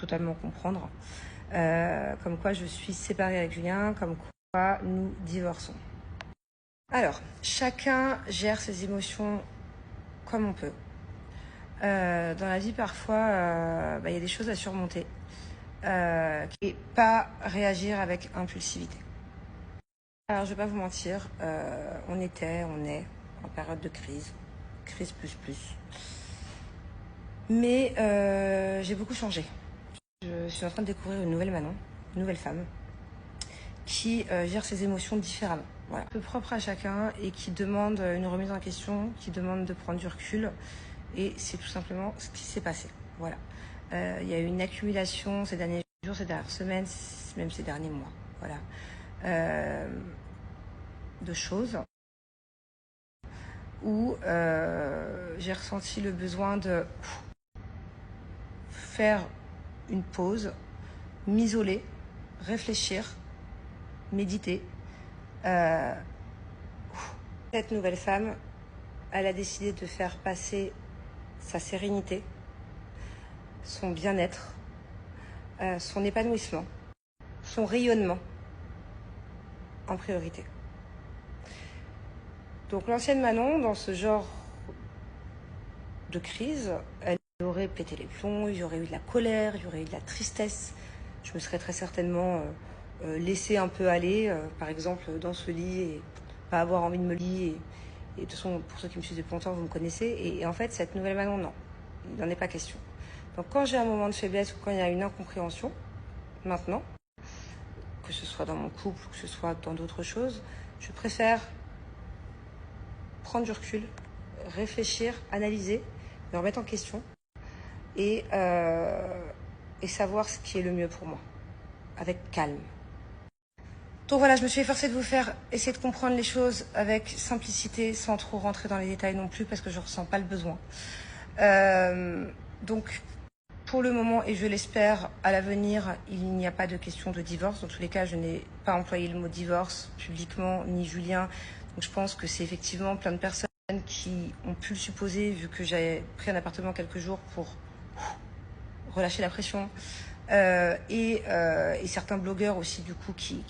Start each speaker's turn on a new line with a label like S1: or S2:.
S1: totalement comprendre. Comme quoi je suis séparée avec Julien, comme quoi nous divorçons. Alors, chacun gère ses émotions comme on peut. Dans la vie, parfois, il y a des choses à surmonter. Et pas réagir avec impulsivité. Alors, je vais pas vous mentir, on est en période de crise. Crise plus. Mais j'ai beaucoup changé. Je suis en train de découvrir une nouvelle Manon, une nouvelle femme, qui gère ses émotions différemment. Voilà. Un peu propre à chacun et qui demande une remise en question, qui demande de prendre du recul. Et c'est tout simplement ce qui s'est passé. Voilà. Il y a eu une accumulation ces derniers jours, ces dernières semaines, même ces derniers mois. Voilà. De choses où j'ai ressenti le besoin de faire une pause, m'isoler, réfléchir, méditer. Cette nouvelle femme, elle a décidé de faire passer sa sérénité, son bien-être, son épanouissement, son rayonnement en priorité. Donc l'ancienne Manon, dans ce genre de crise, elle aurait pété les plombs, il y aurait eu de la colère, il y aurait eu de la tristesse. Je me serais très certainement laissée un peu aller, par exemple dans ce lit, et pas avoir envie de me lier. Et de toute façon, pour ceux qui me suivent depuis longtemps, vous me connaissez. Et en fait, cette nouvelle Manon, non, il n'en est pas question. Donc quand j'ai un moment de faiblesse ou quand il y a une incompréhension, maintenant, que ce soit dans mon couple, que ce soit dans d'autres choses, je préfère prendre du recul, réfléchir, analyser, me remettre en question et savoir ce qui est le mieux pour moi, avec calme. Donc voilà, je me suis efforcée de vous faire essayer de comprendre les choses avec simplicité, sans trop rentrer dans les détails non plus, parce que je ne ressens pas le besoin. Donc, pour le moment, et je l'espère, à l'avenir, il n'y a pas de question de divorce. Dans tous les cas, je n'ai pas employé le mot divorce publiquement, ni Julien. Donc je pense que c'est effectivement plein de personnes qui ont pu le supposer, vu que j'avais pris un appartement quelques jours pour relâcher la pression. Et certains blogueurs aussi, du coup, qui